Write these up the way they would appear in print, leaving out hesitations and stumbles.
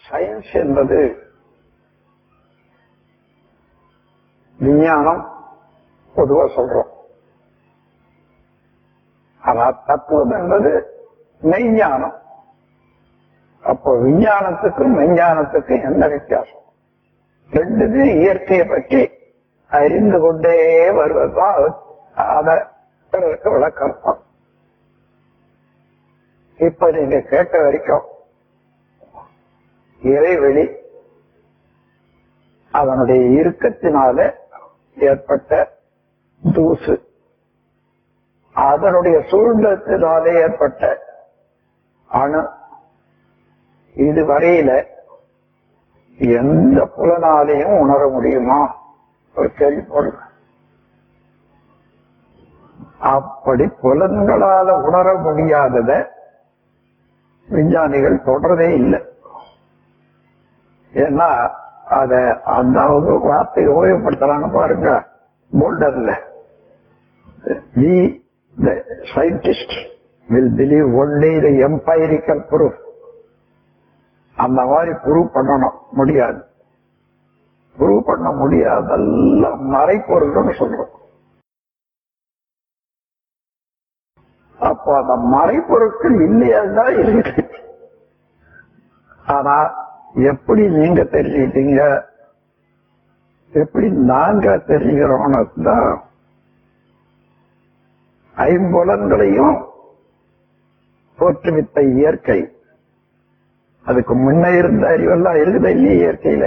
Science என்பது விஞ்ஞானம் பொதுவா சொல்றோம். ஆனா தத்துவம் என்பது மெய்ஞானம். அப்போ விஞ்ஞானத்துக்கும் மெய்ஞானத்துக்கும் என்ன வித்தியாசம்? ரெண்டுமே இயற்கையை பற்றி அறிந்து கொண்டே வருவதுதான் அதை விளக்கம். இப்ப நீங்க கேட்ட வரைக்கும் இறைவெளி அவனுடைய இறுக்கத்தினால ஏற்பட்ட தூசு, அதனுடைய சூழ்நிலத்தினாலே ஏற்பட்ட அணு, இதுவரையில எந்த புலனாலையும் உணர முடியுமா? ஒரு கேள்வி போடுங்க. அப்படி புலன்களால உணர முடியாதத விஞ்ஞானிகள் தொடரவே இல்லை. ஏன்னா அத அந்த வார்த்தையை உபயோகப்படுத்துறாங்க பாருங்க. போல்டர்ல the scientist will believe only the empirical proof. அந்த மாதிரி ப்ரூவ் பண்ணணும் முடியாது. ப்ரூவ் பண்ண முடியாதெல்லாம் மறைப்பொருள்னு சொல்றோம். அப்போ அந்த மறைப்பொருட்கள் இல்லையாதான் இருக்கு. ஆனா எப்படி நீங்க தெரிஞ்சுக்கிட்டீங்க, எப்படி நாங்க தெரிஞ்சுக்கிறோம்னு தான் ஐம்புலன்களையும் தோற்றுவித்த இயற்கை. அதுக்கு முன்ன இருந்த அறிவெல்லாம் இருக்குது இல்லையே இயற்கையில.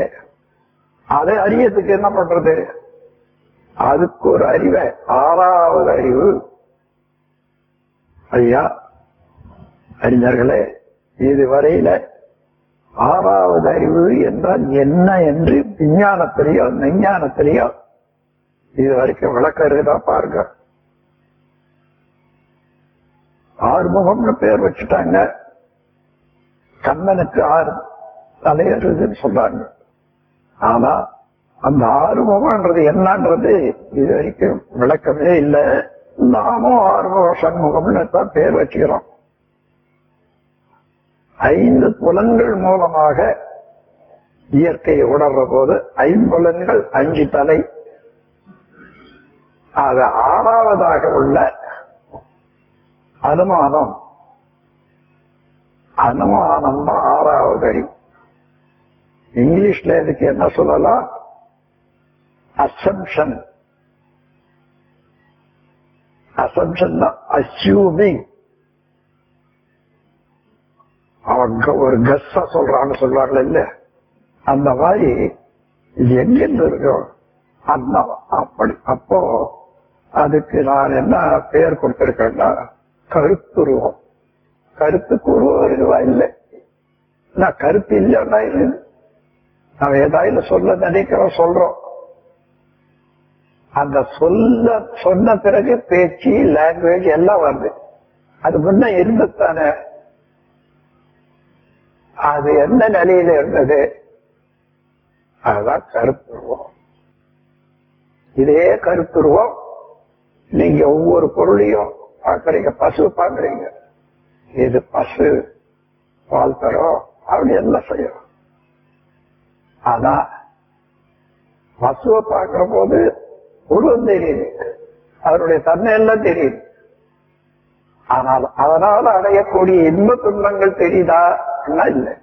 அதை அறியத்துக்கு என்ன பண்றது? அதுக்கு ஒரு அறிவை, ஆறாவது அறிவு. ஐயா அறிஞர்களே, இதுவரையில ஆறாவது அறிவு என்றால் என்ன என்று விஞ்ஞானத்திலேயோ மெஞ்ஞானத்திலேயோ இது வரைக்கும் விளக்கறதா பாருங்க. ஆறுமுகம்னு பேர் வச்சுட்டாங்க. கண்ணனுக்கு 6 தலையறுதுன்னு சொல்றாங்க. ஆனா அந்த ஆறுமுகம்ன்றது என்னன்றது இது வரைக்கும் விளக்கமே இல்லை. நாமும் ஆறுமுக சண்முகம்னு தான் பேர் வச்சுக்கிறோம். 5 புலன்கள் மூலமாக இயற்கையை உணர்ற போது 5 5 தலை. அது 6வதாக உள்ள அனுமானம். அனுமானம் தான் 6வது அறிவு. இங்கிலீஷ்ல இதுக்கு என்ன சொல்லலாம்? அசம்ஷன். அசம்ஷன் தான் அஸ்யூமிங். அவங்க ஒரு கஸ்ஸா சொல்றான்னு சொல்றாங்களே இல்ல, அந்த மாதிரி இது எங்கிருந்து இருக்கும் அந்த அப்படி. அப்போ அதுக்கு நான் என்ன பெயர் கொடுத்திருக்கேன்னா கருத்துருவம். கருத்துக்கு உருவம் இருக்குவா? இல்லை. நான் கருத்து இல்லைன்னா இருக்குது. நம்ம ஏதாவது சொல்ல நினைக்கிறோம், சொல்றோம். அந்த சொன்ன பிறகு பேச்சு, லாங்குவேஜ் எல்லாம் வருது. அது முன்ன இருந்துத்தானே. அது எந்த நிலையில இருந்தது? அதுதான் கருத்துருவம். இதே கருத்துருவம் நீங்க ஒவ்வொரு பொருளையும் பாக்குறீங்க. பசு பாக்குறீங்க, இது பசு பால் தரும் அப்படி எல்லாம் செய்யும். ஆனா பசுவை பார்க்கிற போது உருவம் தெரியுது, அவருடைய தன்மை எல்லாம் தெரியுது. ஆனால் அதனால அடையக்கூடிய இன்ப துன்பங்கள் தெரியுதா? இல்லை.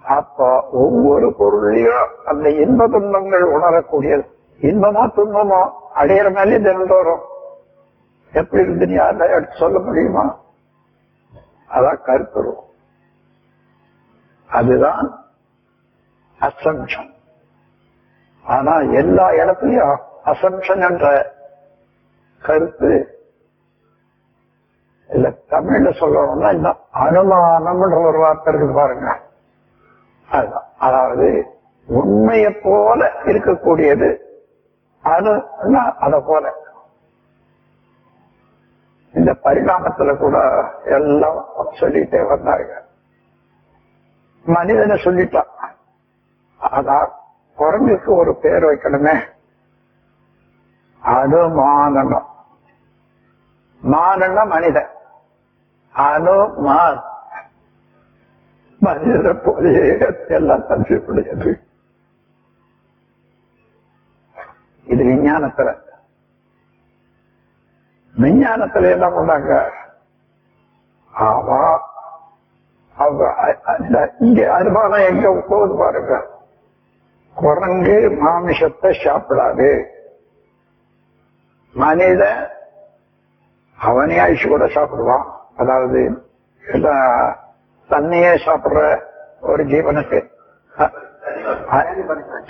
அப்போ ஒவ்வொரு பொருளையும் அந்த இன்ப துன்பங்கள் உணரக்கூடியது. இன்பமா துன்பமா அடையிற மேலே தினந்தோறும் எப்படி இருந்து நீ அதை எடுத்து சொல்ல முடியுமா? அதான் கருத்துருவம். அதுதான் அசம்ஷன். ஆனா எல்லா இடத்துலயும் அசம்ஷன் என்ற கருத்து இல்ல. தமிழ்ல சொல்லணும்னா இந்த அனுமானம்ன்ற ஒரு வார்த்தை இருக்கு பாருங்க. அதுதான். அதாவது உண்மையை போல இருக்கக்கூடியது அணுன்னா அதை போல. இந்த பரிணாமத்துல கூட எல்லாம் சொல்லிட்டே வந்தாங்க. மனிதனை சொல்லிட்டான். அதான் குரங்குக்கு ஒரு பேர் வைக்கணுமே, அனுமானம். மானன்னா மனிதன், அனுமான் மனிதரை போலே எல்லாம் தன்மையுடையது. இது விஞ்ஞானத்துல. விஞ்ஞானத்துல என்ன பண்ணாங்க, ஆமா இங்க அனுமானம் எங்க போகுது பாருங்க. குரங்கு மாமிசத்தை சாப்பிடாது, மனிதன் அவனே அழிச்சு கூட சாப்பிடுவான். அதாவது தண்ணியே சாப்பிடுற ஒரு ஜீவனுக்கு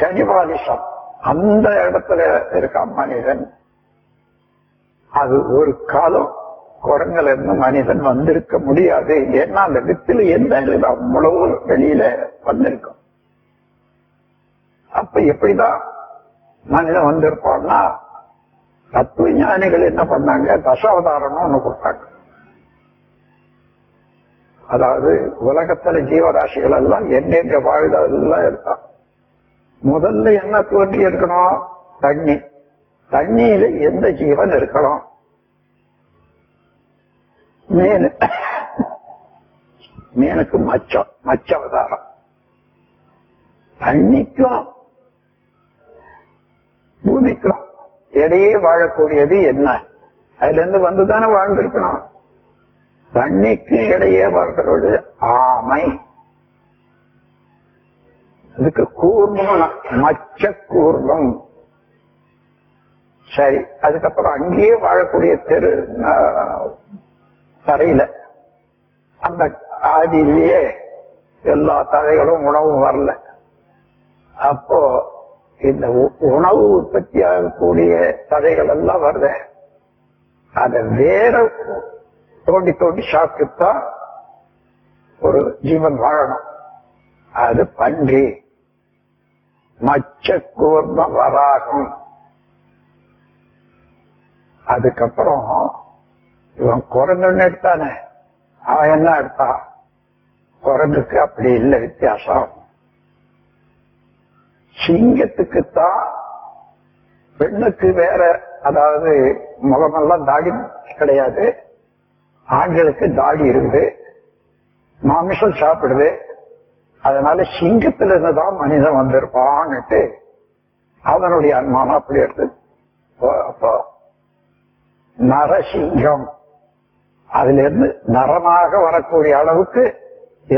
கனிபாலிசம் அந்த இடத்துல இருக்கான் மனிதன். அது ஒரு காலம் குரங்குல இருந்து மனிதன் வந்திருக்க முடியாது. ஏன்னா அந்த வித்துல எந்த அவ்வளவு வெளியில வந்திருக்கும். அப்ப எப்படிதான் மனிதன் வந்திருப்பான்னா, தத்துவ ஞானிகள் என்ன பண்ணாங்க, தசாவதாரம் ஒண்ணு கொடுத்தாங்க. அதாவது உலகத்துல ஜீவராசிகள் எல்லாம் எங்கெங்க வாழ்தெல்லாம் இருக்கான். முதல்ல என்ன தோன்றி இருக்கணும், தண்ணி. தண்ணியில எந்த ஜீவன் இருக்கணும், மீன். மீனுக்கு மச்ச அவதாரம். தண்ணிக்கும் பூமிக்கும் இடையே வாழக்கூடியது என்ன, அதுல இருந்து வந்துதானே வாழ்ந்திருக்கணும். தண்ணிக்கு இடையே வாழ்கிறது ஆமை. அதுக்கு கூர்மம், மச்ச கூர்மம். சரி, அதுக்கப்புறம் அங்கேயே வாழக்கூடிய தரையில அந்த ஆதியிலேயே எல்லா தரைகளும் உணவும் வரல. அப்போ இந்த உணவு உற்பத்தி ஆகக்கூடிய தடைகள் எல்லாம் வருது. அதை வேற தோண்டி தோண்டி சாப்பிட்டுத்தான் ஒரு ஜீவன் வாழணும். அது பன்றி, மச்ச கூர்ம வராகம். அதுக்கப்புறம் இவன் குரங்குன்னு எடுத்தானே, அவன் என்ன எடுத்தான், குரங்குக்கு அப்படி இல்லை வித்தியாசம். சிங்கத்துக்குத்தான் பெண்ணுக்கு வேற, அதாவது முகமெல்லாம் தாடி கிடையாது, ஆண்களுக்கு தாடி இருக்குது, மாமிசம் சாப்பிடுது. அதனால சிங்கத்துல இருந்துதான் மனிதன் வந்திருப்பான்னுட்டு அவனுடைய அனுமானம் அப்படி எடுத்து. அப்போ நரசிங்கம், அதுல இருந்து நரமாக வரக்கூடிய அளவுக்கு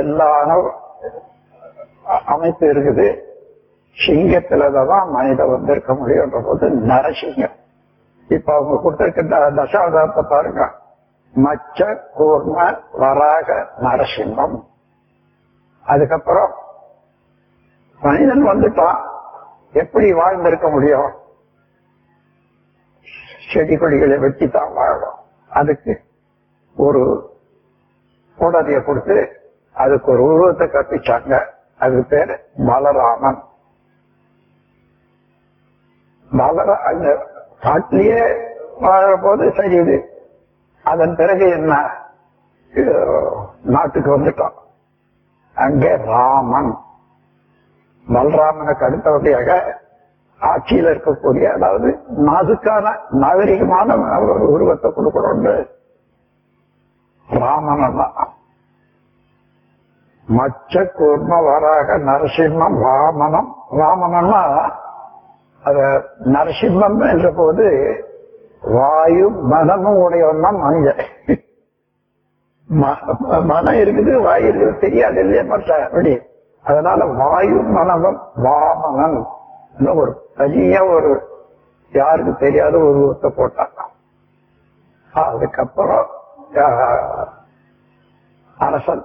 எல்லா அமைப்பு இருக்குது. சிங்கத்துலதான் மனிதன் வந்திருக்க முடியும்ன்ற போது நரசிங்கம். இப்ப அவங்க கொடுத்திருக்கின்ற தசாவதாரத்தை பாருங்க, மச்ச கூர்ம வராக நரசிங்கம். அதுக்கப்புறம் மனிதன் வந்துட்டான், எப்படி வாழ்ந்திருக்க முடியும், செடி கொடிகளை வெட்டித்தான் வாழணும். அதுக்கு ஒரு உடலையை கொடுத்து அதுக்கு ஒரு உருவத்தை கற்பிச்சாங்க. அதுக்கு பேரு பலராமன். அந்த காட்டிலேயே வாழற போது சரியுது. அதன் பிறகு என்ன, நாட்டுக்கு வந்துட்டான். அங்கே ராமன், பலராமனுக்கு அடுத்தபடியாக ஆட்சியில் இருக்கக்கூடிய, அதாவது நாதுக்கான நாகரிகமான ஒரு உருவத்தை கொடுக்கணும் ராமன். மச்ச கூர்ம வராக நரசிம்மம் வாமனம். வாமனம்னா அத நரசிம்மம் என்ற போது வாயு மனமும் உடையவன் தான் மனிதன். மனம் இருக்குது, வாயு இருக்குது, தெரியாது இல்லையா மற்றபடி. அதனால வாயு மனமும் வாமனன் ஒரு தனியா ஒரு யாருக்கு தெரியாத ஒரு உருவத்தை போட்டாங்க. அதுக்கப்புறம் அரசன்,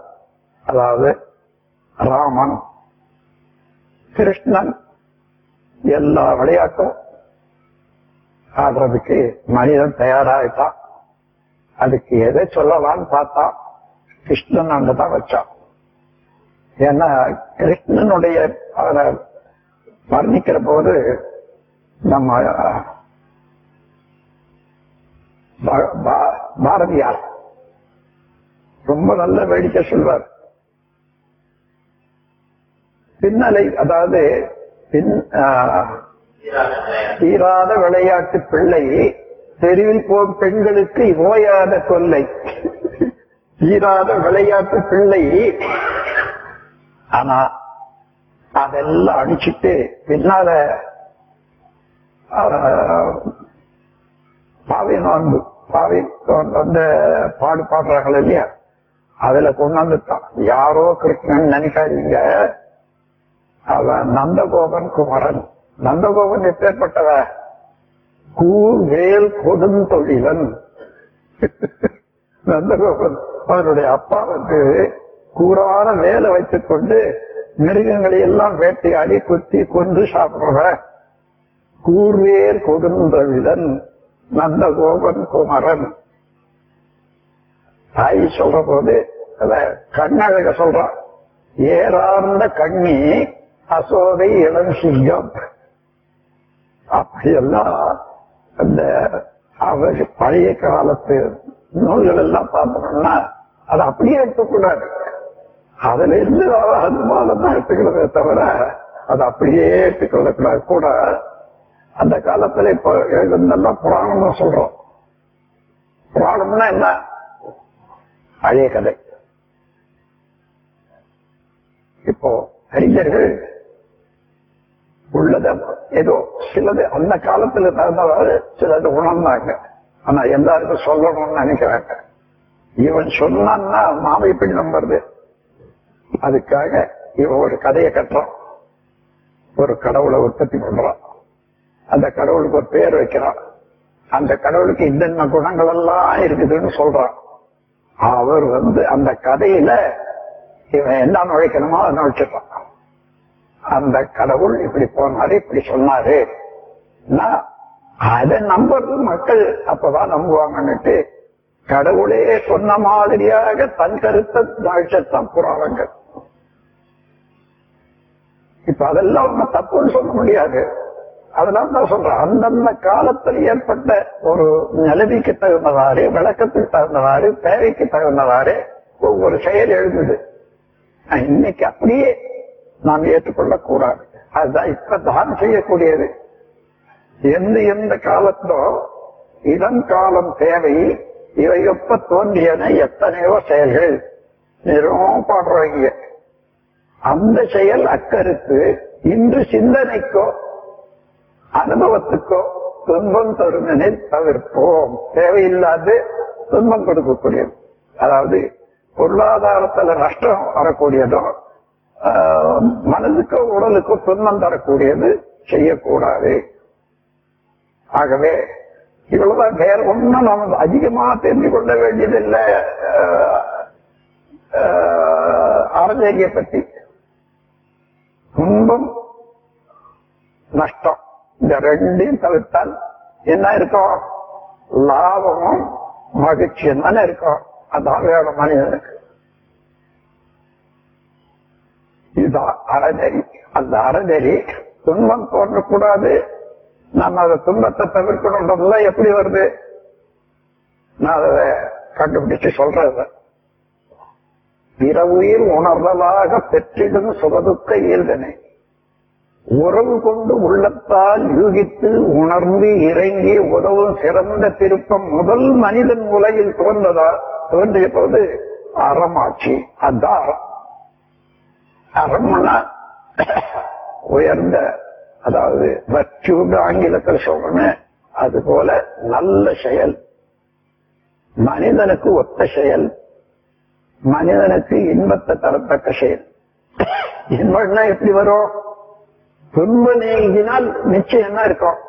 அதாவது ராமன், கிருஷ்ணன் எல்லா விளையாட்டும் ஆடுறதுக்கு மனிதன் தயாராகிட்டான். அதுக்கு எதை சொல்லலான்னு பார்த்தா கிருஷ்ணன் அங்கதான் வச்சான். ஏன்னா கிருஷ்ணனுடைய அவரை வர்ணிக்கிற போது நம்ம பாரதியார் ரொம்ப நல்ல வேடிக்கை சொல்வார். பின்னலை, அதாவது தீராத விளையாட்டு பிள்ளை, தெருவில் போகும் பெண்களுக்கு ஓயாத தொல்லை. தீராத விளையாட்டு பிள்ளை, ஆனா அதெல்லாம் அடிச்சுட்டு பின்னால பாவை நோன்பு பாவை வந்து பாடுறாங்களே இல்லையா, அதுல கொண்டாந்துட்டான். யாரோ கிருஷ்ணன் நினைக்காதீங்க, அவன் நந்தகோபன் குமரன். நந்தகோபன் எப்பேற்பட்டவ? கூர்வேல் கொடுந்தொழிலன். நந்தகோபன் அவருடைய அப்பா வந்து கூறான வேலை வைத்துக் கொண்டு மிருகங்களை எல்லாம் வேட்டையாடி குத்தி கொண்டு சாப்பிடுற கூர்வேல் கொடுந்தொழிலன் நந்தகோபன் குமரன். தாய் சொல்ற போது கண்ணழக சொல்றான், ஏறார்ந்த கண்ணி அசோதை இளம் சிங்கம். அப்படியெல்லாம் அந்த அவர் பழைய காலத்து நூல்கள் எல்லாம் பார்த்தோம்னா அதை அப்படியே எடுத்துக்கூடாது. அதுல இருந்து அனுமானம் தான் எடுத்துக்கிறதே தவிர அதை அப்படியே எடுத்துக்கொள்ளக்கூடாது. கூட அந்த காலத்துல இப்ப எழுதுனெல்லாம் புராணம் சொல்றோம். புராணம்னா என்ன? பழைய கதை. இப்போ அறிஞர்கள் உள்ளத ஏதோ சிலது அந்த காலத்துல தகுந்தவாறு சிலது உணர்ந்தாங்க. ஆனா எல்லாருக்கும் சொல்லணும்னு நினைக்கிறாங்க. இவன் சொன்னான்னா நாம எப்படி நம்புறது? அதுக்காக இவன் ஒரு கதையை கட்டுறான், ஒரு கடவுளை உற்பத்தி பண்றான், அந்த கடவுளுக்கு ஒரு பேர் வைக்கிறான், அந்த கடவுளுக்கு இந்த குணங்கள் எல்லாம் இருக்குதுன்னு சொல்றான். அவர் வந்து அந்த கதையில இவன் என்ன நுழைக்கணுமோ அதை நுழைச்சிட்டான். அந்த கடவுள் இப்படி போனாரு, இப்படி சொன்னாரு, அதை நம்புறது மக்கள் அப்பதான் நம்புவாங்கன்னுட்டு கடவுளே சொன்ன மாதிரியாக தன் கருத்தை நுழைச்சத்தான் புராணங்கள். இப்ப அதெல்லாம் நம்ம தப்புன்னு சொல்ல முடியாது. அதெல்லாம் தான் சொல்றேன், அந்தந்த காலத்தில் ஏற்பட்ட ஒரு நிலவிக்கு தகுந்தவாறு, விளக்கத்துக்கு தகுந்தவாறு, தேவைக்கு தகுந்தவாறு ஒவ்வொரு செயல் எழுதுது. இன்னைக்கு அப்படியே நாம் ஏற்றுக்கொள்ளக் கூடாது. அதுதான் இப்ப தான் செய்யக்கூடியது. எந்த எந்த காலத்தோ இளங்காலம் தேவை, இவை எப்ப தோன்றியன எத்தனையோ செயல்கள் நிறம் பாடுறவங்க. அந்த செயல் அக்கருத்து இன்று சிந்தனைக்கோ அனுபவத்துக்கோ துன்பம் தருமனை தவிர்ப்போம். தேவையில்லாது துன்பம் கொடுக்கக்கூடியது, அதாவது பொருளாதாரத்துல நஷ்டம் வரக்கூடியதோ மனதுக்கோ உடலுக்கோ துன்பம் தரக்கூடியது செய்யக்கூடாது. ஆகவே இவ்வளவுதான், வேற ஒன்னும் நம்ம அதிகமா தெரிந்து கொள்ள வேண்டியதில்லை. அறநெறியை பற்றி துன்பம் நஷ்டம் இந்த ரெண்டையும் தவிர்த்தால் என்ன இருக்கும்? லாபமும் மகிழ்ச்சியும் தானே இருக்கும். அதான் வேணும் மனிதனுக்கு. இதுதான் அறநெறி. அந்த அறநெறி துன்பம் தோன்றக்கூடாது, நம்ம அதை துன்பத்தை தவிர்க்கணும்ன்றதுல எப்படி வருது? நான் அதை கண்டுபிடிச்சு சொல்றது, பிற உயிர் உணர்தலாக பெற்றிடும் சுகதுக்க இயல்தனை உறவு கொண்டு உள்ளத்தால் யூகித்து உணர்ந்து இறங்கி உதவும் சிறந்த திருப்பம் முதல் மனிதன் உலகில் தோன்றிய போது அறமாட்சி. அதான் அறம். அறம்னா உயர்ந்த, அதாவது வர்ச்சுன்னு ஆங்கிலத்தில் சொல்றேன். அது போல நல்ல செயல், மனிதனுக்கு ஒத்த செயல், மனிதனுக்கு இன்பத்தை தரத்தக்க செயல். இன்பம்னா எப்படி வரும்? துன்ப நீங்கினால் நிச்சயம் என்ன இருக்கும்?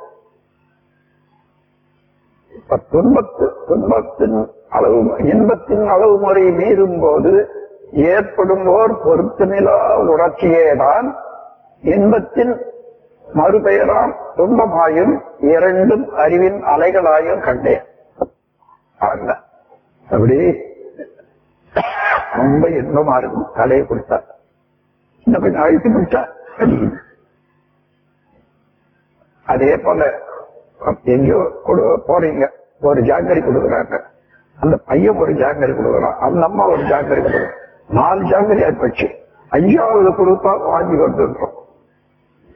இப்ப துன்பத்தின் அளவு, இன்பத்தின் அளவு முறை மீறும் போது ஏற்படும் ஓர் பொறுத்து நிலா உணர்ச்சியேதான் இன்பத்தின் மறுபெயராம் துன்பமாயும் இரண்டும் அறிவின் அலைகளாயும் கண்டேன். அப்படி ரொம்ப இன்பமா இருக்கும். தலையை கொடுத்தா இன்னும் கொஞ்சம் அழுத்தி பிடிச்சா. அதே போல எங்கேயோ போறீங்க, ஒரு ஜாங்கரி கொடுக்குறாங்க, அந்த பையன் ஒரு ஜாங்கரி கொடுக்குறான், அந்த அம்மா ஒரு ஜாங்கரி கொடுக்குறான், 4 ஜாங்கரி ஆயிடுச்சு. 5வது கொடுத்தா வாங்கி கொண்டு இருக்கோம்.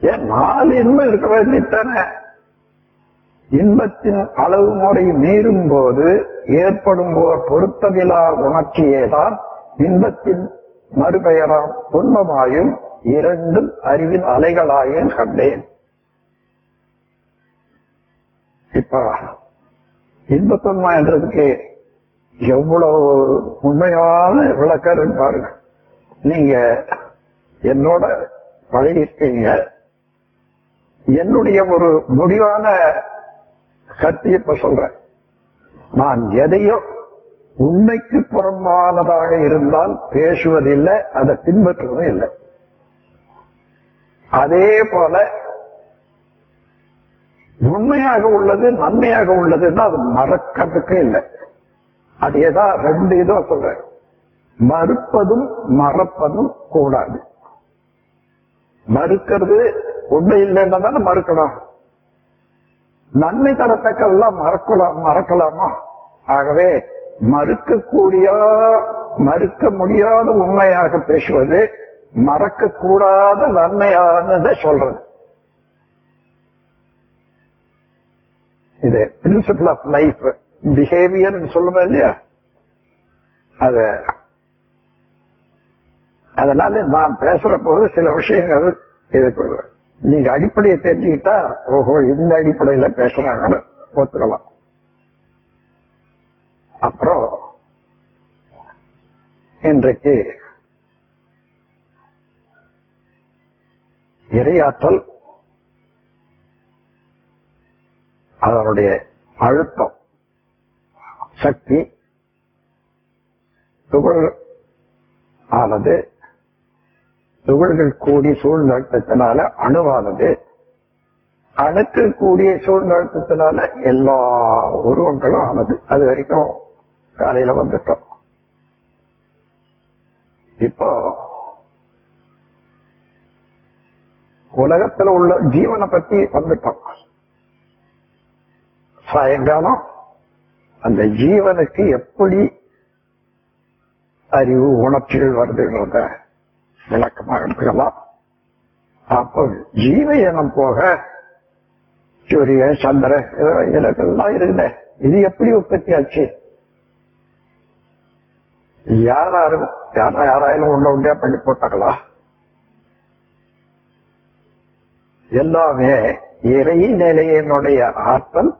ஏன் 4 இன்பம் இருக்க வேண்டித்தானே? இன்பத்தின் அளவு முறை மீறும் போது ஏற்படும் பொருத்தமில்லா உணர்ச்சியேதான் இன்பத்தின் மறுபெயராம் துன்பமாயும் இரண்டும் அறிவின் அலைகளாயும் கண்டேன். இப்ப இன்ப துன்பம் என்றதுக்கு எவ்வளவு உண்மையான விளக்கம் பாருங்க. நீங்க என்னோட பழகிருக்கீங்க. என்னுடைய ஒரு முடிவான கருத்தை இப்ப சொல்றேன். நான் எதையோ உண்மைக்கு புறம்பானதாக இருந்தால் பேசுவதில்லை, அதை பின்பற்றுவதும் இல்லை. அதே போல உண்மையாக உள்ளது நன்மையாக உள்ளதுன்னா அது மறக்கிறதுக்கு இல்லை. அதேதான் ரெண்டு இதுவும் சொல்றேன். மறுப்பதும் மறப்பதும் கூடாது. மறுக்கிறது உண்மை இல்லைன்னா தானே மறுக்கணும். நன்மை தரத்தக்கெல்லாம் மறக்கலாமா? ஆகவே மறுக்க முடியாத உண்மையாக பேசுவது, மறக்க கூடாத நன்மையானதை சொல்றது. இது பிரின்சிபிள் ஆஃப் லைஃப், பிஹேவியர் சொல்லுவோம் இல்லையா? அதனால நான் பேசுற போது சில விஷயங்கள் இதுக்கு நீங்க அடிப்படையை தெரிஞ்சுக்கிட்டா, ஓஹோ இந்த அடிப்படையில பேசுறாங்கன்னு ஒத்துக்கலாம். அப்புறம் இன்றைக்கு இறையாற்றல் அதனுடைய அழுத்தம் சக்தி துகள் ஆனது, துகள்கள் கூடிய சூழ்நிலத்தினால அணுவானது, அணுக்கள் கூடிய சூழ்நிலத்தினால எல்லா உருவங்களும் ஆனது. அது வரைக்கும் காலையில வந்துட்டோம். இப்போ உலகத்துல உள்ள ஜீவனை பத்தி வந்துட்டோம். சாயங்காலம் அந்த ஜீவனுக்கு எப்படி அறிவு உணர்ச்சிகள் வருதுங்கிறத விளக்கமாக எடுத்துக்கலாம். அப்போ ஜீவ இனம் போக சூரிய சந்திர இதெல்லாம் இருக்குது. இது எப்படி உற்பத்தி ஆச்சு? யாராயாலும் உண்டா பண்ணி போட்டாங்களா? எல்லாமே இறைநிலையினுடைய ஆற்றல்,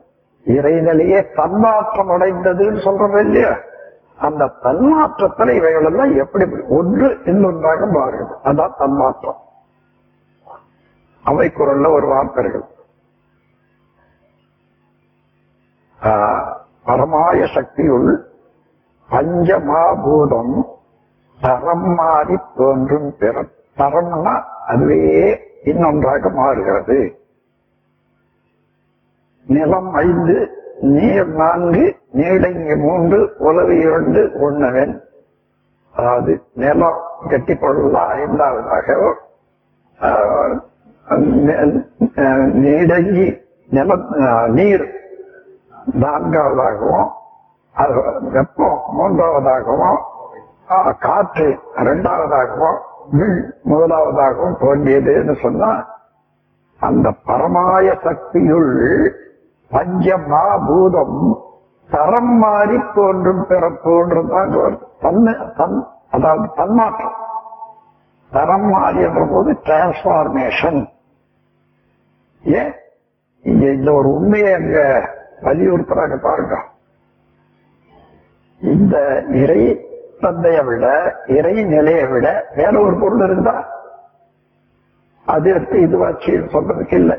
இறைநிலையே தன்மாற்றம் அடைந்ததுன்னு சொல்றோம் இல்லையா? அந்த தன்மாற்றத்தில் இவைகள் எல்லாம் எப்படி ஒன்று இன்னொன்றாக மாறுது. அதான் தன்மாற்றம். அவை குரல்ல ஒரு வார்த்தைகள், பரமாய சக்தியுள் பஞ்சமாபூதம் தரம் மாறி தோன்றும் பிறம். தரம்னா அதுவே இன்னொன்றாக மாறுகிறது. நிலம் 5, நீர் 4, நீடங்கி 3, உலவு 2, ஒன்னவன். அதாவது நிலம் கட்டி பொருள்லாம் 5வதாகவும், நீடங்கி நிலம் நீர் 4வதாகவும், வெப்பம் 3வதாகவும், காற்று 2வதாகவும், முதலாவதாகவும் தோன்றியதுன்னு சொன்னா, அந்த பரமாய சக்தியுள் பஞ்சமாபூதம் தரம் மாறி தோன்றும் பிறப்புன்றதுதான் அதாவது தன்மாற்றம். தரம் மாறி என்ற போது டிரான்ஸ்பார்மேஷன். ஏன் இங்க இந்த ஒரு உண்மையை அங்க வலியுறுத்துறாங்க பாருங்க. இந்த இறை தந்தையை விட, இறை நிலையை விட வேற ஒரு பொருள் இருந்தா அது எடுத்து இதுவாச்சு சொல்றதுக்கு இல்லை.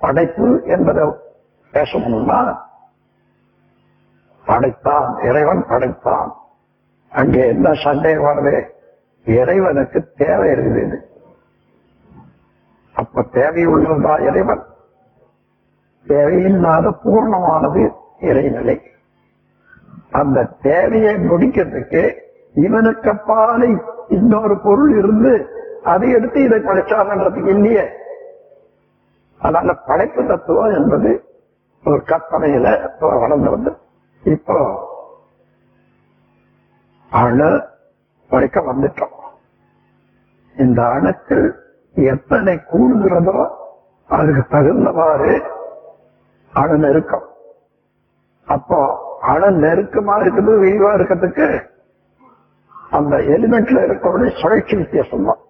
படைப்பு என்பதை பேசணும்னா படைத்தான், இறைவன் படைத்தான். அங்கே என்ன சந்தேகம் வருது? இறைவனுக்கு தேவை இருக்குது. அப்ப தேவை உள்ளதா இறைவன்? தேவையில்லாத பூர்ணமானது இறைநிலை. அந்த தேவையை முடிக்கிறதுக்கு இவனுக்கு அப்பாலே இன்னொரு பொருள் இருந்து அதை எடுத்து இதை படைச்சான்றதுக்கு இல்லையே. அதனால படைப்பு தத்துவம் என்பது ஒரு கற்பனையில வளர்ந்து வந்து இப்போ அணு படைக்க வந்துட்டோம். இந்த அணுக்கள் எத்தனை கூடுகிறதோ அதுக்கு தகுந்தவாறு அணு நெருக்கம். அப்போ அணு நெருக்கமா இருக்குது, விரிவா இருக்கிறதுக்கு அந்த எலிமெண்ட்ல இருக்கிற சுழற்சி வித்தியாசம் தான்.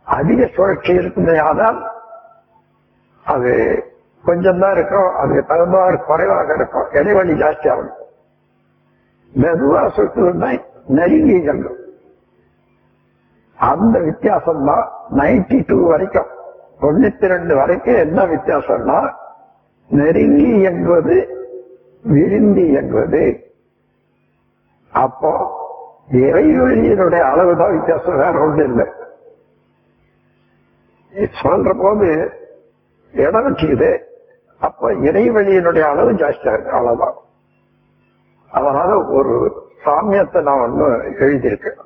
அதிக சுழற்சி இருக்குமே, ஆனால் அது கொஞ்சம் தான் இருக்கும், அதுக்கு தகுந்தவாறு குறைவாக இருக்கும், இடைவெளி ஜாஸ்தியாகும். மெதுவா சுற்றுனா நெருங்கி இயங்கும். அந்த வித்தியாசம் தான் 92 வரைக்கும், 92 வரைக்கும் என்ன வித்தியாசம்னா நெருங்கி இயங்குவது, விரும்பி இயங்குவது. அப்போ இறைவெளியினுடைய அளவுதான் வித்தியாசம், வேற ஒன்று இல்லை. சொல்ற போது இடம் வச்சுக்குது, அப்ப இறைவெளியினுடைய அளவு ஜாஸ்தியா இருக்கு, அவ்வளவுதான். அதனால ஒரு சாமியத்தை நான் ஒண்ணு எழுதியிருக்கேன்.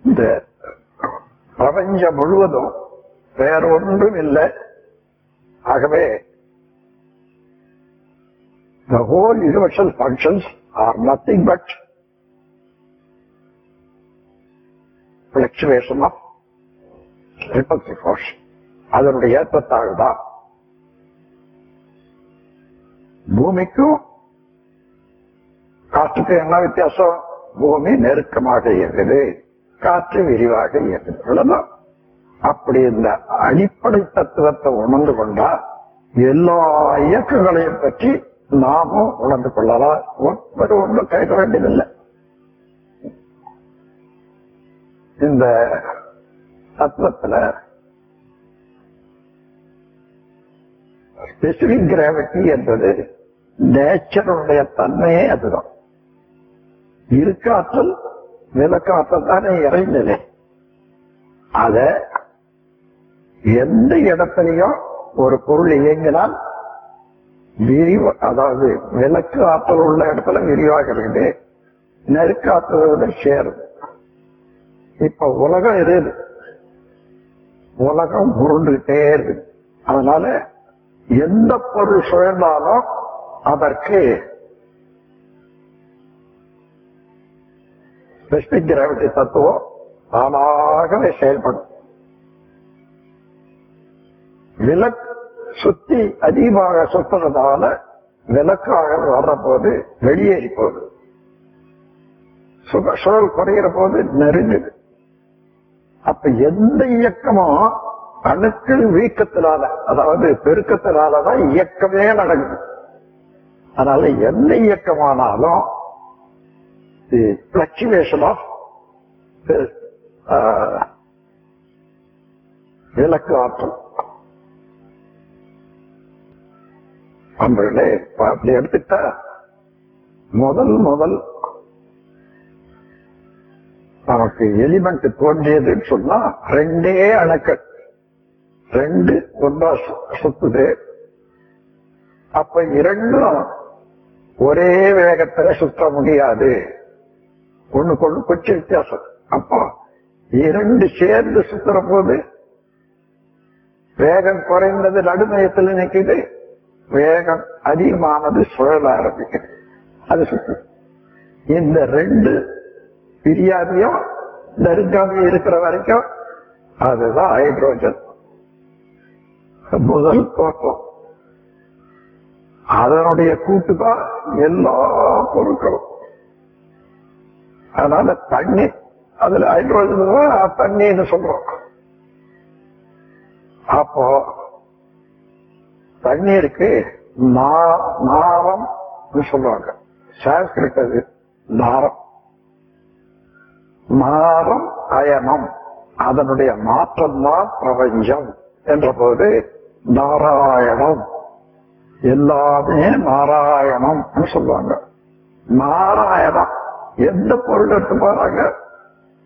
இந்த பிரபஞ்சம் முழுவதும் வேற ஒன்றும் இல்லை. ஆகவே the whole universal functions are nothing but fluctuation of repulsive force. அதனுடைய ஏற்றத்தாழ்தான். பூமிக்கும் காற்றுக்கு என்ன வித்தியாசம்? பூமி நெருக்கமாக இயங்குது, காற்று விரிவாக இயங்குது, அவ்வளவுதான். அப்படி இந்த அடிப்படை தத்துவத்தை உணர்ந்து கொண்டா எல்லா இயக்கங்களையும் பற்றி நாமும் உணர்ந்து கொள்ளலாம். ஒன்றும் கேட்க வேண்டியதில்லை. இந்த தத்துவத்துல ஸ்பெசிபிக் கிராவிட்டி என்பது நேச்சருடைய தன்மையே அதுதான். இருக்காற்றல் விலக்காற்றல் தானே இறைநிலை. அத எந்த இடத்திலையும் ஒரு பொருள் இயங்கினால் விரிவு, அதாவது விலக்கு ஆற்றல் உள்ள இடத்துல விரிவாக இருக்குது, நெருக்காற்றலோட சேருது. இப்ப உலகம் இருக்குது, உலகம் உருண்டுகிட்டே இருக்கு. அதனால எந்த பொருள் சுழன்றாலும் அதற்கு ஸ்பெசிபிக் கிராவிட்டி தத்துவம் தானாகவே செயல்படும். விலக்கு சுத்தி அதிகமாக சுற்றுறதால விலக்காக வர்ற போது வெளியேறி போகுது, சுழல் குறைகிற போது நெருங்குது. அப்ப எந்த இயக்கமும் அணுக்கள் வீக்கத்தினால, அதாவது பெருக்கத்தினாலதான் இயக்கமே நடக்குது. அதனால எந்த இயக்கமானாலும் பிளக்சுவேஷன் ஆஃப் விலக்கு ஆற்றல். நம்மளே அப்படி எடுத்துட்டா முதல் நமக்கு எலிமெண்ட் தோன்றியதுன்னு சொன்னா ரெண்டே அணுக்கள், ரெண்டு ஒன்றா சுத்துது. அப்ப இரண்டும் ஒரே வேகத்துல சுத்த முடியாது, ஒண்ணுக்கு ஒண்ணு கொஞ்சம் வித்தியாசம். அப்போ இரண்டு சேர்ந்து சுத்துற போது வேகம் குறைந்தது நடுமையத்தில் நிற்குது, வேகம் அதிகமானது சுழல ஆரம்பிக்குது, அது சுத்து. இந்த ரெண்டு பிரியாதையும் நெருங்காம இருக்கிற வரைக்கும் அதுதான் ஹைட்ரோஜன் முதல் தோற்றம். அதனுடைய கூட்டுதான் எல்லா பொருட்களும். அதனால தண்ணி, அதுல ஹைட்ரோஜன் தான் தண்ணின்னு சொல்றோம். அப்போ தண்ணீருக்கு நாரம் சொல்லுவாங்க, சான்ஸ்கிரிட் அது நாரம். நாரம் அயனம், அதனுடைய மாற்றம் தான் பிரபஞ்சம் என்ற போது நாராயணம், எல்லாமே நாராயணம் சொல்லுவாங்க. நாராயணம் எந்த பொருள் எடுத்து போறாங்க,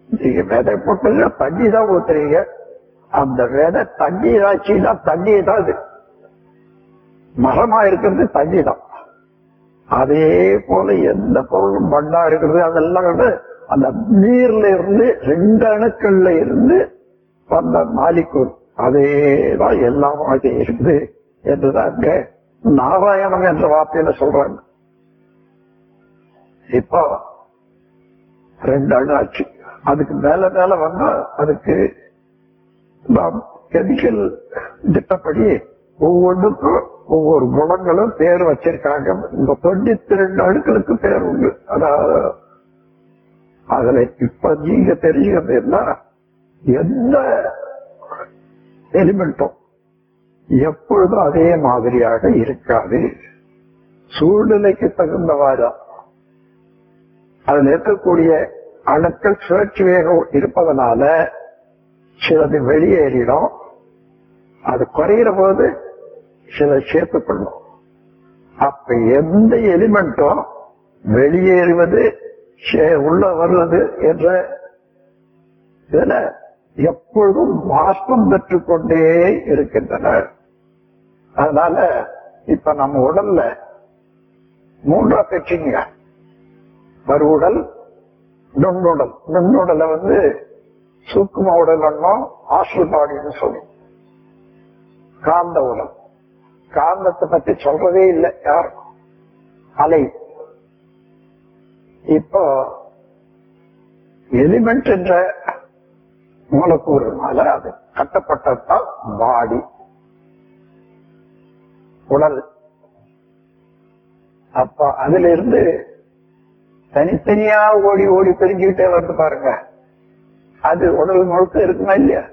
நீங்க விதை போட்டு தண்ணி தான் ஊத்துறீங்க, அந்த விதை தண்ணி ஆச்சுன்னா தண்ணி தான், அது மரமா இருக்கிறது தண்ணி தான். அதே போல எந்த பொருளும் மண்ணா இருக்கிறது அதெல்லாம் அந்த நீர்ல இருந்து ரெண்டு அணுக்கள்ல இருந்து வந்த மாலிக்கூல், அதேதான் எல்லாமே இருக்குது என்றுதாங்க நாராயணம் என்ற வார்த்தையில சொல்றாங்க. இப்போ ரெண்டு அணு ஆச்சு, அதுக்கு மேல மேல வந்தா அதுக்கு கெமிக்கல் திட்டப்படி ஒவ்வொன்றுக்கும் ஒவ்வொரு குணங்களும் பேர் வச்சிருக்காங்க. இந்த 92 அணுக்களுக்கு பேர் உண்டு. அதாவது அதுல இப்ப நீங்க தெரியுதுன்னா எந்த எலிமெண்ட்டும் எப்பொழுதும் அதே மாதிரியாக இருக்காது. சூழ்நிலைக்கு தகுந்தவாறு அதுல இருக்கக்கூடிய அணுக்கள் சுழற்சி வேகம் இருப்பதனால சிலது வெளியேறிடும். அது குறையிற போது சில சேர்த்துக்கொள்ளும். அப்ப எந்த எலிமெண்ட்டும் வெளியேறுவது உள்ள வருவது என்ற இதுல எப்பொழுதும் வாஸ்பம் பெற்றுக் கொண்டே இருக்கின்றன. அதனால இப்ப நம்ம உடல்ல 3 பெற்றீங்க. மறுவுடல், நுண்ணுடல். நுண்ணுடலை சூக்கும உடல் ஆஸ்ட்ரல் பாடின்னு சொல்லுவோம். காந்த உடல். காந்தத்தை பத்தி சொல்றதே இல்லை யாரும். அலை. இப்போ எலிமெண்ட் என்ற மூலக்கூறுனால அது கட்டப்பட்டதுதான் பாடி, உடல். அப்ப அதுல இருந்து தனித்தனியா ஓடி ஓடி பிரிஞ்சுக்கிட்டே வந்து பாருங்க. அது உடல் முழுக்க இருக்குமா இல்லையா?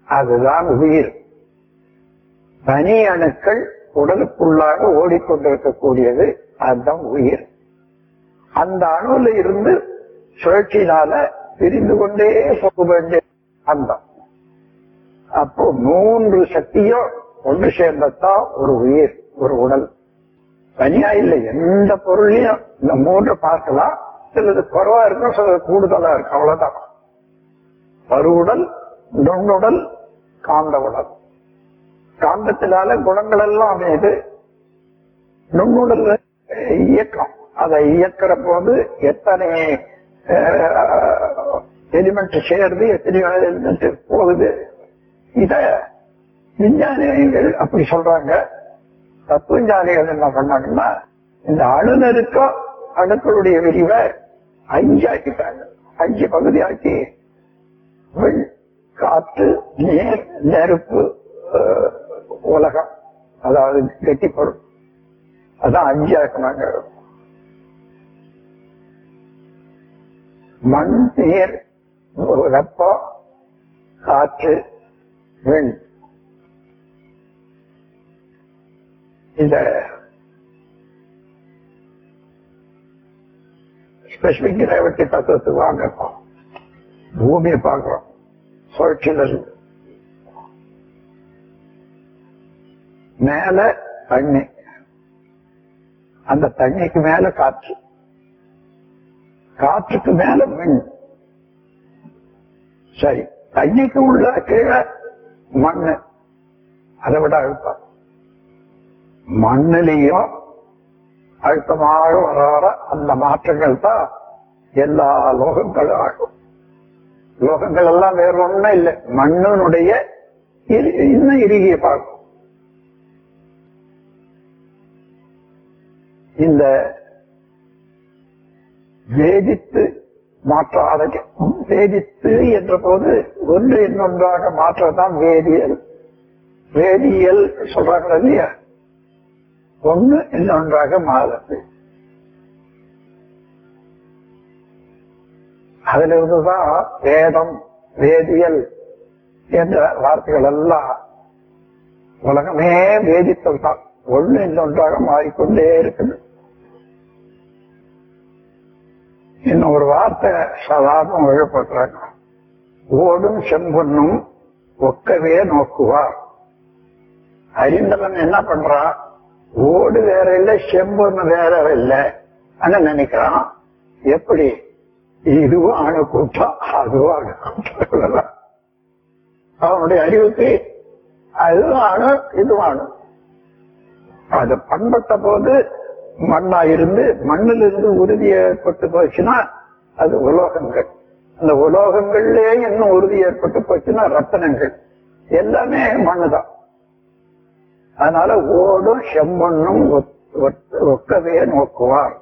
அதுதான் உயிர். தனி அணுக்கள் உடலுக்குள்ளாக ஓடிக்கொண்டிருக்கக்கூடியது அதுதான் உயிர். அந்த அணுல இருந்து சுழற்சியினால பிரிந்து கொண்டே போக வேண்டிய அந்தம். அப்போ 3 சக்தியும் ஒன்று சேர்ந்ததான் ஒரு உயிர், ஒரு உடல். தனியா இல்லை. எந்த பொருளையும் இந்த 3 பார்க்கலாம். சிலது குறைவா இருக்கும், சிலது கூடுதலா இருக்கும். அவ்வளவுதான். மறுவுடல், நுண்ணுடல், காந்த உடல். காந்தத்தினால குணங்கள் எல்லாம் அமையுது. நுண்ணுடல் இயக்கம். அதை இயக்கிற போது எத்தனை எலிமெண்ட் சேருது, எத்தனையோ எலிமெண்ட் போகுது. இத விஞ்ஞானிகள் அப்படி சொல்றாங்க. தத்துவஞானிகள் என்ன பண்ணாங்கன்னா, இந்த அணுநருக்கம் அணுக்களுடைய விரிவை 5 ஆக்கிட்டாங்க. 5 பகுதியாக்கி காற்று, நீர், நெருப்பு, உலகம், அதாவது கெட்டி பொருள், அதான் 5 ஆக்கினாங்க. மண், நீர், வெப்பம், காற்று, விண். இந்த ஸ்பெசிபிக் கிராவிட்டி தத்துவத்துக்கு வாங்கப்போம். பூமியை பார்க்கிறோம். சுழற்சியில் மேல தண்ணி, அந்த தண்ணிக்கு மேல காற்று, காற்றுக்கு மேல மின். சரி, தண்ணிக்கு உள்ள கீழே மண்ணு, அதை விட அழுத்தம். மண்ணிலையும் அழுத்தமாக வர அந்த மாற்றங்கள் தான் எல்லா லோகங்களும் ஆகும். லோகங்கள் எல்லாம் வேற ஒண்ணும் இல்லை, மண்ணினுடைய இன்னும் இறுகிய பார்க்கும். இந்த வேதித்து மாற்றாத, வேதித்து என்ற போது ஒன்று இன்னொன்றாக மாற்றதான் வேதியியல். வேதியியல் சொல்றாங்க இல்லையா? ஒன்று இன்னொன்றாக மாறுது. அதுல இருந்துதான் வேதம், வேதியியல் என்ற வார்த்தைகள் எல்லாம். உலகமே வேதித்தல் தான். ஒன்று இன்னொன்றாக மாறிக்கொண்டே இருக்குது. இன்னும் ஒரு வார்த்தை சாதாரண எழுப்பட்டுறாங்க. ஓடும் செம்பொன்னும் ஒக்கவே நோக்குவார். அறிந்தவன் என்ன பண்றான்? ஓடு வேற இல்லை, செம்பொன்னு வேற இல்லை அங்க நினைக்கிறான். எப்படி? இதுவும் அணு கூட்டம், அதுவும் அணு கூட்டம். அவனுடைய அறிவுக்கு அதுவும் அணு, இதுவும் அணு. அது பண்பட்ட போது மண்ணா இருந்து, மண்ணிலிருந்து உறுதி ஏற்பட்டு போச்சுன்னா அது உலோகங்கள். அந்த உலோகங்கள்லயே இன்னும் உறுதி ஏற்பட்டு போச்சுன்னா ரத்தனங்கள். எல்லாமே மண்ணுதான். அதனால ஓடும் செம்மண்ணும் ஒக்கவே நோக்குவார்.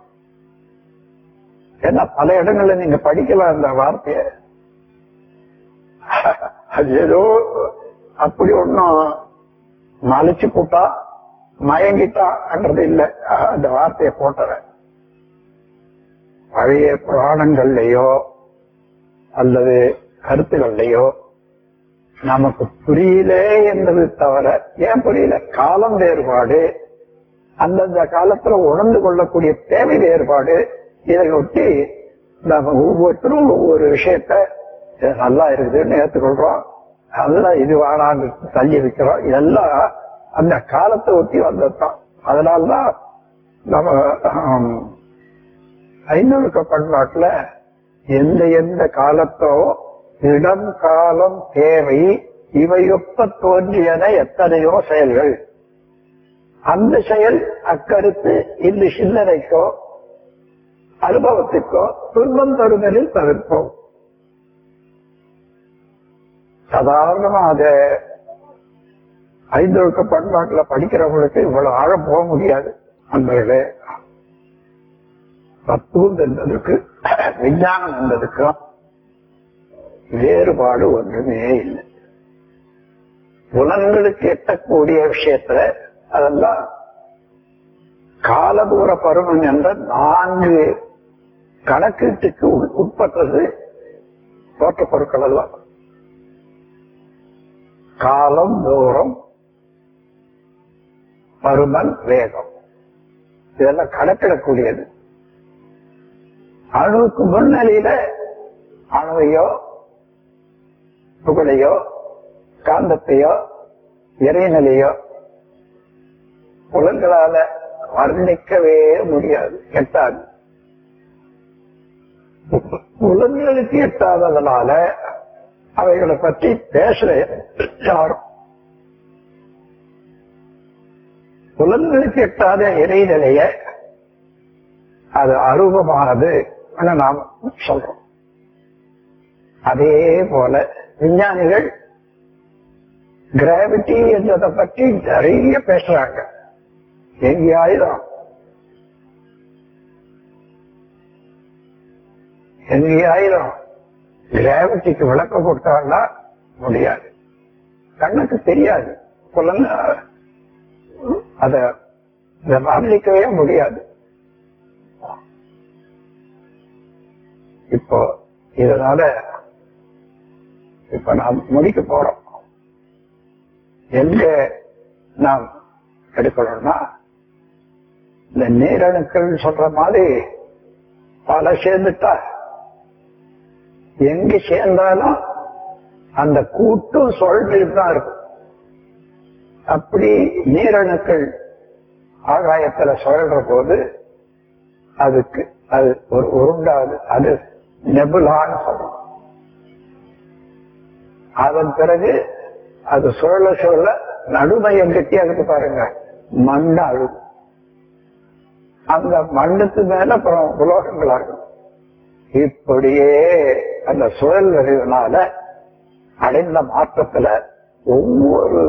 ஏன்னா பல இடங்கள்ல நீங்க படிக்கலாம் அந்த வார்த்தைய. அது ஏதோ அப்படி ஒன்னும் மலைச்சு போட்டா மயங்கிட்டான்றது இல்லை, அந்த வார்த்தையை போட்டுறேன். பழைய புராணங்கள்லயோ அல்லது கருத்துக்கள்லையோ நமக்கு புரியல என்பது தவிர, ஏன் புரியல, காலம் வேறுபாடு, அந்தந்த காலத்துல உணர்ந்து கொள்ளக்கூடிய தேவை வேறுபாடு, இதை ஒட்டி நம்ம ஒவ்வொருத்தரும் ஒவ்வொரு விஷயத்த நல்லா இருக்குதுன்னு ஏற்றுக்கொள்றோம், அதெல்லாம் இது வாழான்னு தள்ளி வைக்கிறோம். இதெல்லாம் அந்த காலத்தை ஒட்டி வந்ததுதான். அதனால்தான் நம்ம ஐநூறுக்க பண்பாட்டுல எந்த எந்த காலத்தோ இடம் காலம் தேவை இவையொப்ப தோன்றியன எத்தனையோ செயல்கள், அந்த செயல் அக்கருத்து இந்த சிந்தனைக்கோ அனுபவத்திற்கோ துன்பம் தருதலில் தவிர்ப்போம். சாதாரணமாக ஐந்தொழுக்க பண்பாட்டுல படிக்கிறவங்களுக்கு இவ்வளவு ஆழம் போக முடியாது. அன்பர்களே, தத்துவம் என்பதற்கு விஞ்ஞானம் என்பதற்கும் வேறுபாடு ஒன்றுமே இல்லை. புலன்களுக்கு எட்டக்கூடிய விஷயத்துல அதெல்லாம் காலதூர பருமன் என்ற 4 கணக்கீட்டுக்கு உட்பட்டது தோற்ற பொருட்கள் எல்லாம். காலம், தூரம், பருமன், வேகம், இதெல்லாம் கணக்கிடக்கூடியது. அணுவுக்கு முன்னிலையில அணுவையோ புகழையோ காந்தத்தையோ இறைநிலையோ புலன்களால வர்ணிக்கவே முடியாது, எட்டாது. புலன்களுக்கு எட்டாததுனால அவைகளை பற்றி பேசல யாரும். புலன்களுக்கு எட்டாத இறைநிலைய அது அரூபமானது நாம் சொல்றோம். அதே போல விஞ்ஞானிகள் கிராவிட்டி என்றதை பற்றி நிறைய பேசுறாங்க. எங்கேயாயிரம் கிராவிட்டிக்கு விளக்கம் கொடுத்தாங்கன்னா முடியாது, கண்ணுக்கு தெரியாது, புலன் அத வர்ணிக்கவே முடியாது. இப்போ இதனால இப்ப நாம் முடிக்க போறோம். எங்க நாம் எடுக்கணும்னா, இந்த நீரணுக்கள் சொல்ற மாதிரி பல சேர்ந்துட்டா எங்க சேர்ந்தாலும் அந்த கூட்டும் சொல்லிட்டு தான் இருக்கும். அப்படி நீரணுக்கள் ஆகாயத்துல சுழல்ற போது அதுக்கு அது ஒரு உருண்டாது, அது நெபுலான்னு சொல்றோம். அதன் பிறகு அது சுழல சுழல நடுமையம் கட்டியாகுது பாருங்க, மண் அழுது, அந்த மண்ணுக்கு மேல அப்புறம் உலோகங்களாகும். இப்படியே அந்த சுழல் விரைவினால அடைந்த மாற்றத்துல ஒவ்வொரு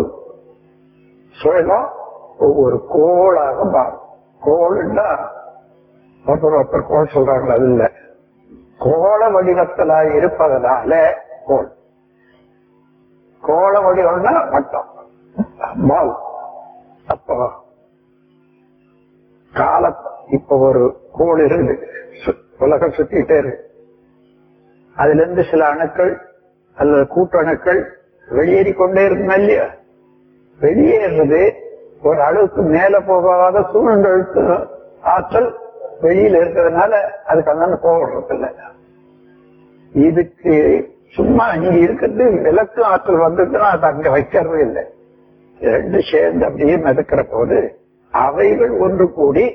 சுழலும் ஒவ்வொரு கோளாக மாறும். கோள்னா ஒருத்தர் கோள் சொல்றாங்க, அது இல்ல, கோள வடிவத்துல இருப்பதனால கோள். கோள வடிவம்னா வட்டம், பால். அப்போ கால இப்ப ஒரு கோள் இருக்கு, உலகம் சுத்திட்டே இருக்கு. அதுல இருந்து சில அணுக்கள் அல்லது கூட்டணுக்கள் வெளியேறி கொண்டே இருக்குமா இல்லையா? வெளியேறது ஒரு அளவுக்கு மேல போகாத சூழ்நிலை ஆற்றல் வெளியில இருக்கிறதுனால அதுக்கு அந்த போடுறதில்லை. இதுக்கு சும்மா இங்க இருக்கிறது விளக்கு ஆற்றல் வந்துச்சுன்னா அது அங்க வைக்கிறது இல்லை. ரெண்டு சேர்ந்து அப்படியே மிதக்கிற போது அவைகள் ஒன்று கூடி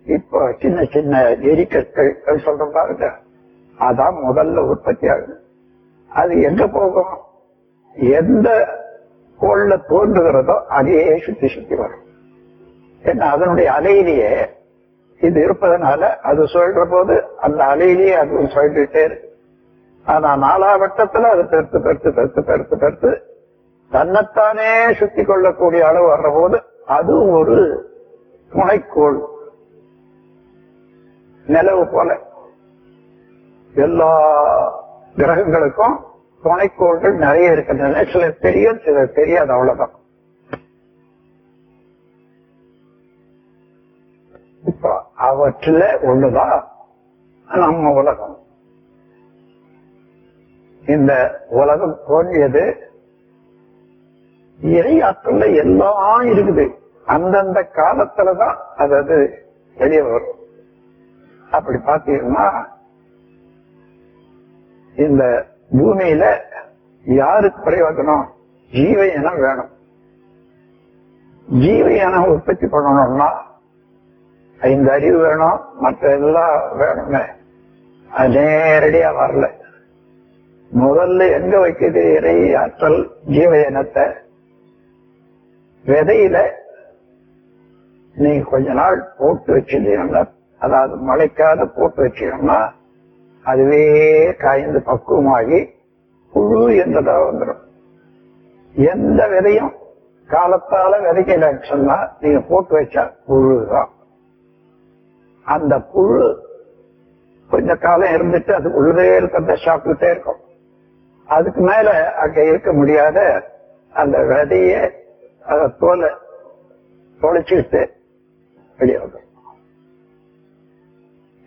இப்போ சின்ன சின்ன எரிக்கற்கள் சொல்ற பாருங்க, அதான் முதல்ல உற்பத்தி ஆகுது. அது எங்க போகும்? எந்த கோள்ல தோன்றுகிறதோ அதையே சுத்தி சுத்தி வரும். ஏன்னா அதனுடைய அலையிலேயே இது இருப்பதனால அது சொல்ற போது அந்த அலையிலேயே அது சொல்லிட்டே இருக்கு. ஆனா 4ஆம் வட்டத்துல அது பெருத்து பெருத்து பெருத்து பெருத்து பெருத்து தன்னைத்தானே சுத்தி கொள்ளக்கூடிய அளவு வர்ற போது அது ஒரு துணைக்கோள். நிலவு போல எல்லா கிரகங்களுக்கும் துணைக்கோள்கள் நிறைய இருக்கின்றன. சிலர் தெரியும், சிலர் தெரியாது, அவ்வளவுதான். அவற்றில ஒண்ணுதான் நம்ம உலகம். இந்த உலகம் தோன்றியது இறையாற்றல்ல எல்லாம் இருக்குது. அந்தந்த காலத்துலதான் அதாவது வெளியே வரும். அப்படி பாத்தீங்கன்னா இந்த பூமியில யாருக்கு பிரயோஜனம்? ஜீவ இனம் வேணும். ஜீவ இனம் உற்பத்தி பண்ணணும்னா 5 அறிவு வேணும், மற்ற எல்லாம் வேணுங்க. அது நேரடியா வரல. முதல்ல எங்க வைக்கிறது இறை ஆற்றல்? ஜீவ இனத்தை விதையில நீங்க கொஞ்ச நாள் போட்டு வச்சிருந்தீங்கன்னா, அதாவது மழைக்காத போட்டு வச்சீங்கன்னா அதுவே காய்ந்து பக்குவமாகி புழு என்றதா வந்துடும். எந்த விதையும் காலத்தால விதைக்கலன்னு சொன்னா நீங்க போட்டு வச்சா புழுதான். அந்த புழு கொஞ்ச காலம் இருந்துட்டு அது உள்ளே இருக்கிறத சாப்பிட்டுட்டே இருக்கும். அதுக்கு மேல அங்க இருக்க முடியாத அந்த விதைய அதை தோலை தொலைச்சிட்டு வெளியே வந்துடும்.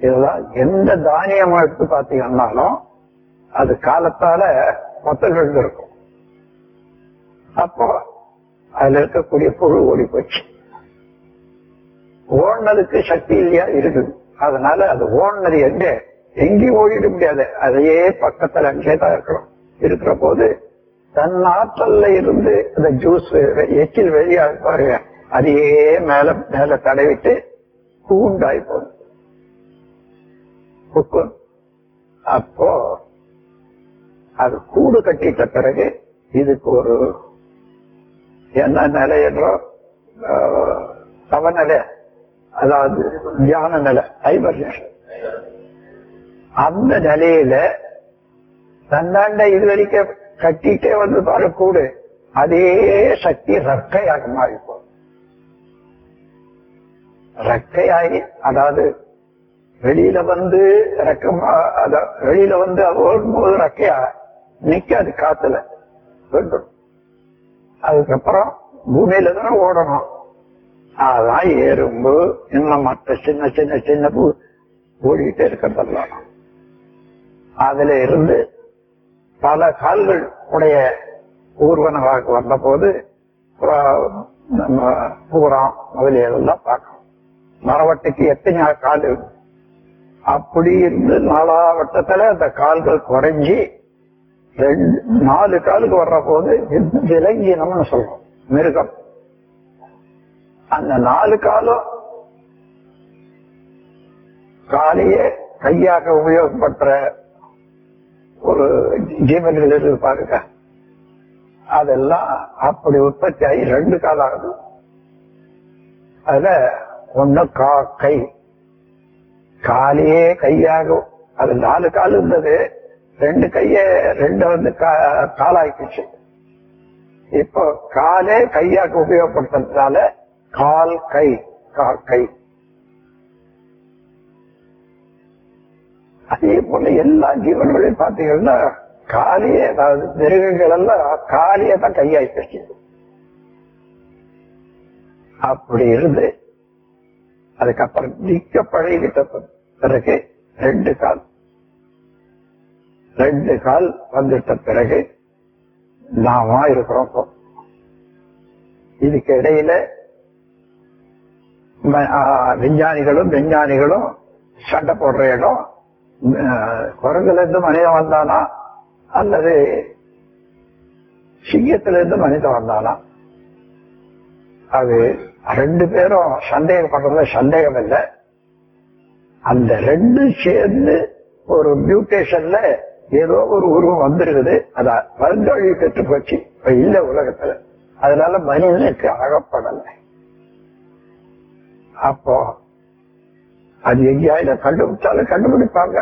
இதெல்லாம் எந்த தானியம் எடுத்து பாத்தீங்கன்னாலும் அது காலத்தால மொத்தங்கள் இருக்கும். அப்போ அதுல இருக்கக்கூடிய புழு ஓடி போச்சு. ஓடுனதுக்கு சக்தி இல்லையா? இருக்குது. அதனால அது ஓடுனது எங்கேயும் ஓடிட முடியாது. அதையே பக்கத்துல அங்கேதான் இருக்கணும். இருக்கிற போது தன் ஆற்றல்ல இருந்து அந்த ஜூஸ் எச்சில் வெளியாக பாருங்க, அதையே மேல மேல தடவிட்டு கூண்டாய் போகும். அப்போ அது கூடு கட்டிட்ட பிறகு இதுக்கு ஒரு என்ன நிலை என்றோ சமநிலை, அதாவது தியான நிலை, ஹைபர்னேஷன். அந்த நிலையில தன்னாண்ட இதுவரைக்கும் கட்டிட்டே வந்து வரக்கூடு அதே சக்தி ரக்கையாக மாறிப்போம். ரக்கையாகி அதாவது வெளியில வந்து வெளியில வந்து ஓடும்போது ரக்கையா நிக்காது, காத்துல வேண்டும். அதுக்கப்புறம் பூமியில தானே ஓடணும். அதான் எறும்பு இன்னும் மற்ற சின்ன சின்ன சின்ன பூ ஓடிக்கிட்டே இருக்கிறதெல்லாம் அதுல இருந்து பல கால்கள் உடைய ஊர்வனவாக வந்த போது நம்ம பூரம் முதலியெல்லாம் பார்க்கணும். மரவட்டைக்கு எத்தனை கால் இருக்கு? அப்படி இருந்து 4 வட்டத்துல அந்த கால்கள் குறைஞ்சி 4 காலுக்கு வர்ற போது விலங்கினம்னு சொல்றோம், மிருகம். அந்த 4 காலும் காலையே கையாக உபயோகப்படுற ஒரு ஜீவன்கள் இருக்கு பாருங்க. அதெல்லாம் அப்படி உற்பத்தி ஆகி 2 கால் ஆகுது. அதுல ஒண்ணு கை, காலையே கையாக, அது 4 கால் இருந்தது, 2 கைய 2 வந்து காலாயிடுச்சு. இப்போ காலே கையாக உபயோகப்படுத்துறதுனால கால் கை, கை. அதே போல எல்லா ஜீவன்களையும் பார்த்தீங்கன்னா காலியே, அதாவது மிருகங்கள் எல்லாம் காலியே தான் கையாயிடுச்சு. அப்படி இருந்து அதுக்கப்புறம் நிக்க பழகிட்ட பிறகு 2 கால், 2 கால் வந்துட்ட பிறகு நாம இருக்கிறோம். இதுக்கு இடையில விஞ்ஞானிகளும் சண்டை போடுற இடம். குரங்குல இருந்து மனிதன் வந்தானா அல்லது சிங்கத்துல இருந்து மனிதன் வந்தானா, அது 2 பேரும் சந்தேகப்படுறதுல சந்தேகம் இல்லை. அந்த 2 சேர்ந்து ஒரு மியூட்டேஷன்ல ஏதோ ஒரு உருவம் வந்துருக்குது. அத வந்தொழி பெற்று போச்சு, இப்ப இல்ல உலகத்துல. அதனால மனிதனுக்கு அகப்படலை. அப்போ அது எங்கேயாவது கண்டுபிடிச்சாலும் கண்டுபிடிப்பாங்க.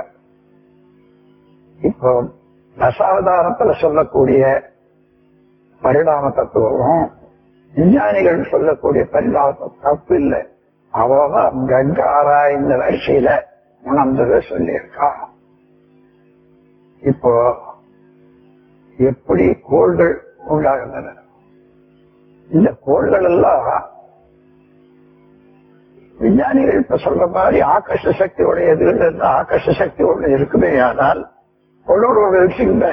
இப்போ தசாவதாரத்துல சொல்லக்கூடிய பரிணாம தத்துவம் விஞ்ஞானிகள் சொல்லக்கூடிய பரிணாம தப்பு இல்லை. அவன் கங்க ஆராய்ந்த வரிசையில உணர்ந்ததை சொல்லியிருக்கா. இப்போ எப்படி கோள்கள் உண்டாகின்றன? இந்த கோள்கள் எல்லாம் விஞ்ஞானிகள் இப்ப சொல்ற மாதிரி ஆகாஷ சக்தி உடையதுகள் இருந்து ஆகாஷ சக்தி ஒண்ணு இருக்குமே. ஆனால் ஒன்னோட ஒரு விஷயம்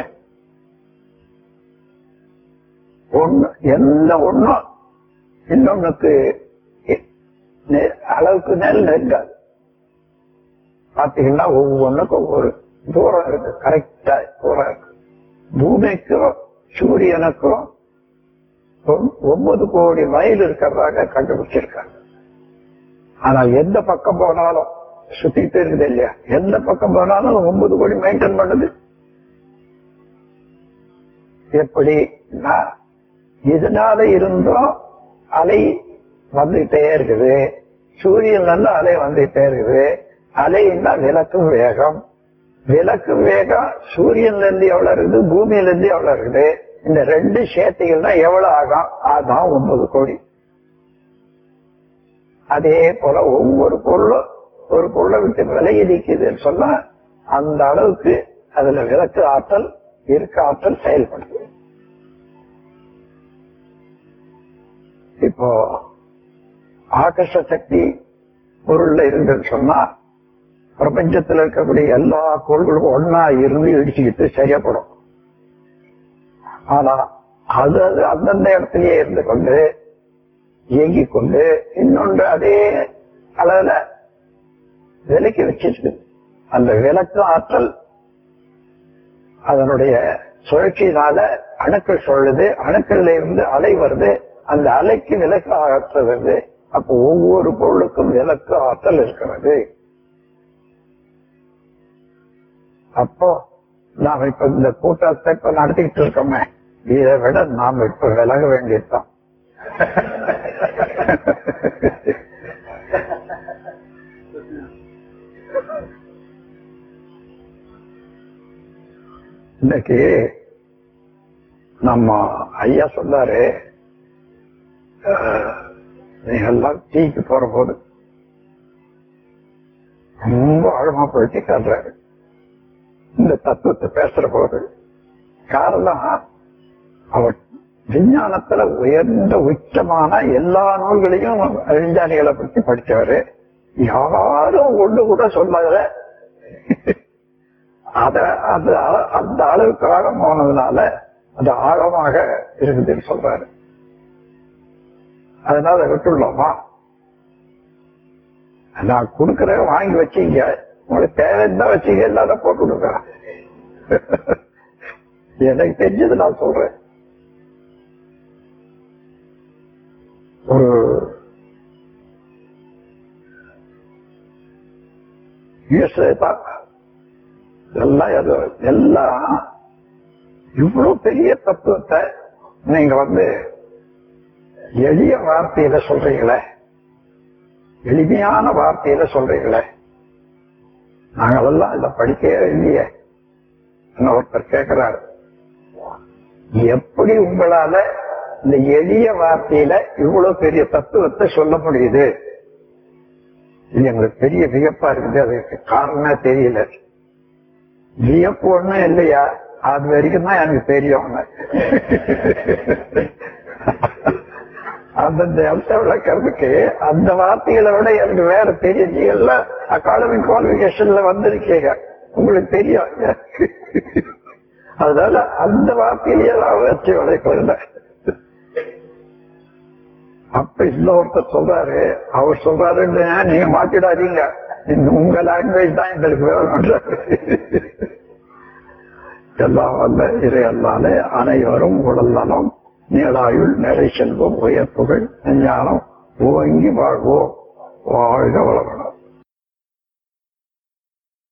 ஒண்ணு எந்த ஒண்ணும் இன்னொன்னுக்கு அளவுக்கு மேல் நெருங்காது. பாத்தீங்கன்னா ஒவ்வொன்றுக்கும் ஒவ்வொரு தூரம் இருக்கு, கரெக்டா தூரம் இருக்கு. பூமிக்கும் சூரியனுக்கும் 9 கோடி மைல் இருக்கிறதாக கண்டுபிடிச்சிருக்காங்க. ஆனால் எந்த பக்கம் போனாலும் சுத்திட்டு இருக்குது இல்லையா, எந்த பக்கம் போனாலும் 9 கோடி மெயின்டைன் பண்ணுது. எப்படி இதனால இருந்தும் அலை வந்துட்டே இருக்குது, சூரியன் அலை வந்துட்டே இருக்குது. அலைன்னா விளக்கும் வேகம், விளக்கும் வேகம் சூரியன்ல இருந்து எவ்வளவு இருக்குது, பூமியில இருந்து எவ்வளவு இருக்குது. இந்த 2 சேர்த்திகள்னா எவ்வளவு ஆகும், அதான் 9 கோடி. அதே போல ஒவ்வொரு பொருளும் ஒரு பொருளை விட்டு விலகி நிற்குதுன்னு சொன்னா அந்த அளவுக்கு அதுல விளக்கு ஆற்றல் இருக்க ஆற்றல் செயல்படுது. இப்போ ஆகாஷ சக்தி பொருள்ல இருந்தது சொன்னா பிரபஞ்சத்தில் இருக்கக்கூடிய எல்லா பொருள்களும் ஒன்னா இருந்து இடிச்சுக்கிட்டு சரியாப்படும். ஆனா அது அந்தந்த இடத்திலேயே இருந்து கொண்டு இயங்கிக் கொண்டு இன்னொன்று அதே அளவுல விலக்கி வச்சிருக்கு. அந்த விளக்கு ஆற்றல் அதனுடைய சுழற்சியினால அணுக்கள் சொல்லுது, அணுக்கள்ல இருந்து அலை வருது, அந்த அலைக்கு விளக்கு ஆற்றல் வருது. அப்போ ஒவ்வொரு பொருளுக்கும் விளக்கு ஆற்றல் இருக்கிறது. அப்போ நாம் இப்ப இந்த கூட்டத்தை இப்ப நடத்திக்கிட்டு இருக்கோமே, இதை விட நாம் இப்ப விலக வேண்டியதுதான். இன்னைக்கு நம்ம ஐயா சொன்னாரு, நீங்கெல்லாம் டீக்கு போற போது ரொம்ப ஆழமா போயிட்டு காட்டுறாரு இந்த தத்துவத்தை பேசுற போது. காரணம் அவர் விஞ்ஞானத்துல உயர்ந்த உச்சமான எல்லா நூல்களையும் விஞ்ஞானிகளை பற்றி படிச்சவரு. யாரும் ஒண்ணு கூட சொல்லாத அந்த அளவுக்கு ஆழம் போனதுனால அது ஆழமாக இருக்குதுன்னு சொல்றாரு. அதனால விட்டுள்ளோமா, நான் கொடுக்கறேன் வாங்கி வச்சீங்க, உங்களுக்கு தேவைன்னா வச்சீங்க, இல்லாத போட்டு கொடுக்குறேன். எனக்கு தெரிஞ்சது நான் சொல்றேன். ஒரு எல்லாம் இவ்வளவு பெரிய தத்துவத்தை நீங்க எளிய வார்த்தையில சொல்றீங்களே, எளிமையான வார்த்தையில சொல்றீங்களே, நாங்களெல்லாம் இதை படிக்கவே இல்லையே. ஒருத்தர் கேட்கிறாரு, எப்படி உங்களால இந்த எளிய வார்த்தையில இவ்வளவு பெரிய தத்துவத்தை சொல்ல முடியுது? இது எங்களுக்கு பெரிய வியப்பா இருக்குது. அதுக்கு காரணமே தெரியல. வியப்பு ஒண்ணும் இல்லையா, அது வரைக்கும் தான் எனக்கு தெரியும். அந்தந்த அம்சம் விளக்கிறதுக்கு அந்த வார்த்தைகளை விட எனக்கு வேற தெரியுங்கள. அகாடமிக் குவாலிபிகேஷன்ல வந்திருக்கீங்க, உங்களுக்கு தெரியும். அதனால அந்த வார்த்தையிலேயே நான் வச்சு விளைக்கல. அப்ப இன்னொருத்தர் சொல்றாரு, அவர் சொல்றாரு, நீங்க மாத்திடாதீங்க, உங்க லாங்குவேஜ் தான் எங்களுக்கு வேணும். எல்லாம் வல்ல இறையல்லாலே அனைவரும் உடல் நலம், நீளாயுள், நிறை செல்வம், உயர்ப்புகள், ஞானம் ஓங்கி வாழ்வோம். வாழ்க வளம்.